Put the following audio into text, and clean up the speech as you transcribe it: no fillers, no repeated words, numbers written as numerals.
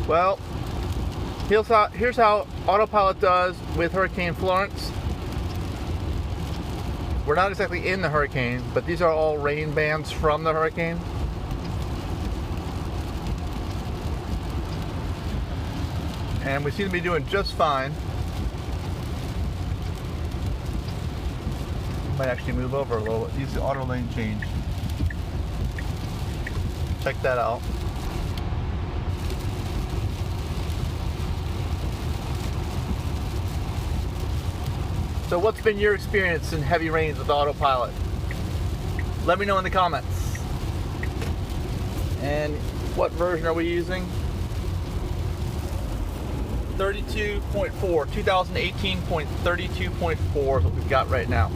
Well, here's how AutoPilot does with Hurricane Florence. We're not exactly in the hurricane, but these are all rain bands from the hurricane. And we seem to be doing just fine. Might actually move over a little bit. Use the auto lane change. Check that out. So what's been your experience in heavy rains with AutoPilot? Let me know in the comments. And what version are we using? 32.4, 2018.32.4 is what we've got right now.